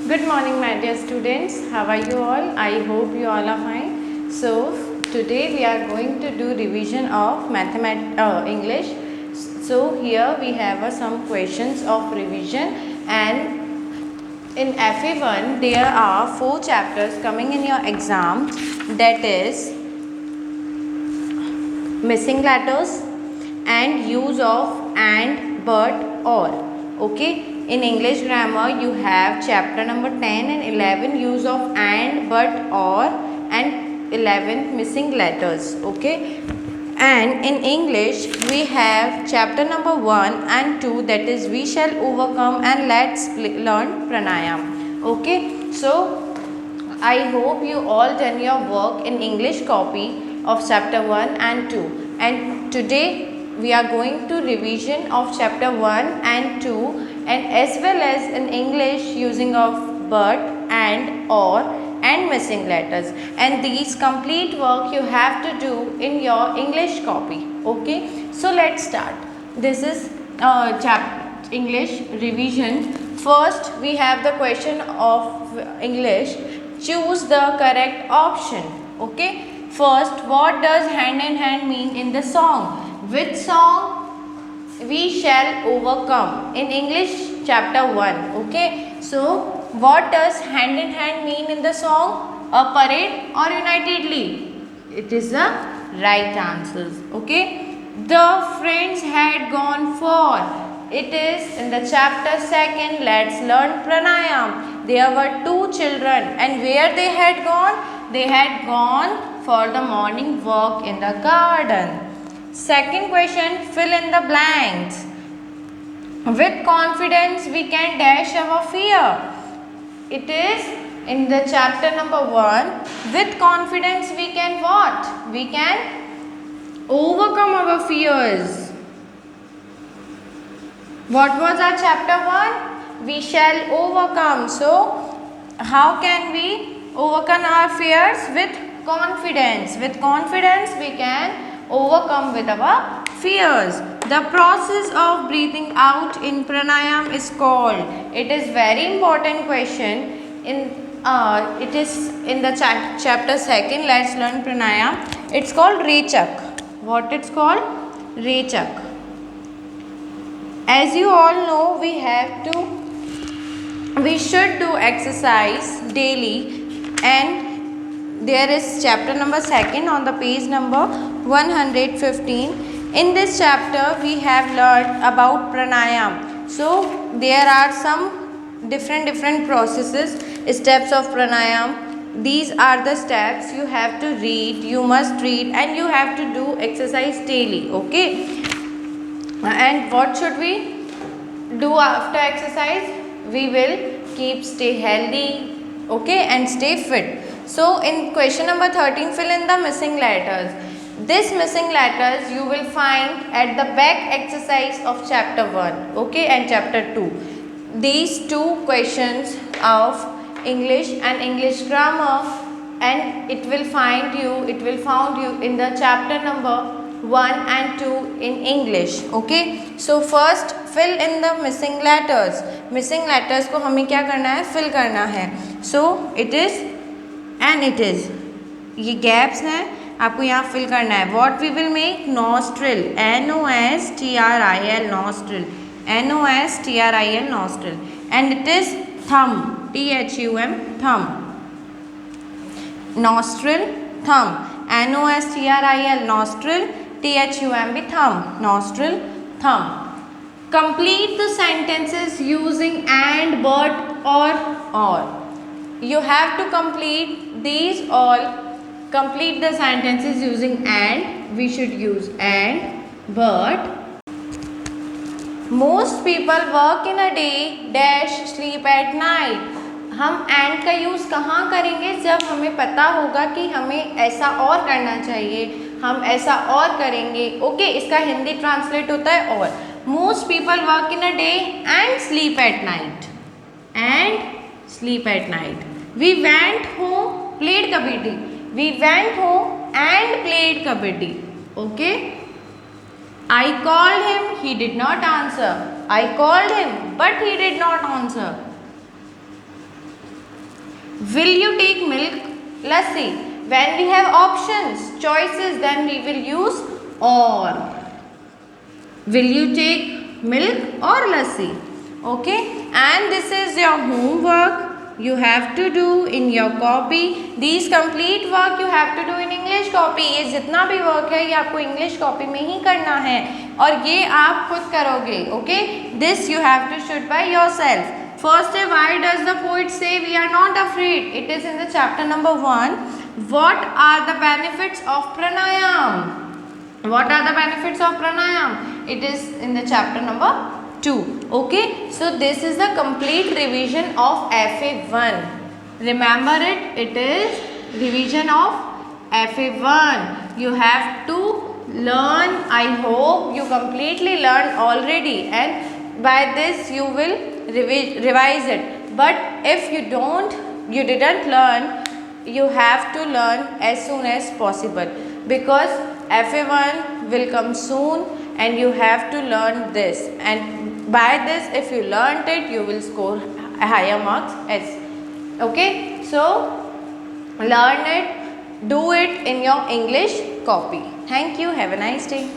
Good morning, my dear students. How are you all? I hope you all are fine. So today we are going to do revision of English. So here we have some questions of revision, and in FA1 there are 4 chapters coming in your exam, that is missing letters and use of and, but, or. Okay, in English grammar you have chapter number 10 and 11, use of and, but, or, and 11 missing letters. Okay, and in English we have chapter number 1 and 2, that is we shall overcome, and let's learn pranayam. Okay, so I hope you all done your work in English copy of chapter 1 and 2, and today we are going to revision of chapter 1 and 2, and as well as in English using of but, and, or, and missing letters, and these complete work you have to do in your English copy. Okay, so let's start. This is English revision. First we have the question of English. Choose the correct option. Okay, first, what does hand in hand mean in the song? Which song? We shall overcome in English chapter 1. Okay, so what does hand in hand mean in the song? A parade or unitedly? It is the right answers. Okay, the friends had gone for. It is in the chapter 2nd. Let's learn pranayam. There were 2 children, and where they had gone? They had gone for the morning walk in the garden. Second question, fill in the blanks. With confidence we can dash our fear. It is in the chapter number 1. With confidence we can what? We can overcome our fears. What was our chapter 1? We shall overcome. So, how can we overcome our fears? With confidence. With confidence we can overcome with our fears. The process of breathing out in pranayam is called. It is very important question. It is in the chapter 2nd. Let's learn pranayam. It's called Rechak. What it's called? Rechak. As you all know, we should do exercise daily, and there is chapter number 2nd on the page number 115. In this chapter we have learned about pranayam. So there are some different processes, steps of pranayam. These are the steps you have to read, you must read, and you have to do exercise daily. Okay, and what should we do after exercise? We will stay healthy, okay, and stay fit. So in question number 13, fill in the missing letters. This missing letters you will find at the back exercise of chapter 1, okay, and chapter 2. These 2 questions of English and English grammar, and it will found you in the chapter number 1 and 2 in English. Okay, so first fill in the missing letters. Missing letters को हमें क्या करना है? Fill करना है. So it is and it is. ये gaps हैं, आपको यहाँ fill करना है. What we will make? Nostril. N-O-S-T-R-I-L. Nostril. N-O-S-T-R-I-L. Nostril. And it is thumb. T-H-U-M. Thumb. Nostril. Thumb. N-O-S-T-R-I-L. Nostril. T-H-U-M-B. Thumb. Nostril. Thumb. Complete the sentences using and, but, or. You have to complete these all. Complete the sentences using and. We should use and, but. Most people work in a day dash sleep at night. हम and का use कहाँ करेंगे? जब हमें पता होगा कि हमें ऐसा और करना चाहिए, हम ऐसा और करेंगे. ओके, इसका हिंदी ट्रांसलेट होता है और. Most people work in a day and sleep at night. And sleep at night. We went home, played kabaddi. We went home and played kabaddi. Okay. I called him, he did not answer. I called him, but he did not answer. Will you take milk? Lassi. When we have options, choices, then we will use or. Will you take milk or lassi? Okay, and this is your homework you have to do in your copy. These complete work you have to do in English copy. ये जितना भी work है ये आपको English copy में ही करना है और ये आप खुद करोगे. Okay, this you have to shoot by yourself. First, why does the poet say we are not afraid? It is in the chapter number 1. What are the benefits of pranayam? What are the benefits of pranayam? It is in the chapter number 2. Okay, so this is the complete revision of FA1. Remember it, it is revision of FA1. You have to learn. I hope you completely learned already, and by this you will revise it. But if you didn't learn, you have to learn as soon as possible, because FA1 will come soon and you have to learn this, and by this if you learnt it you will score higher marks as. Okay, so learn it, do it in your English copy. Thank you, have a nice day.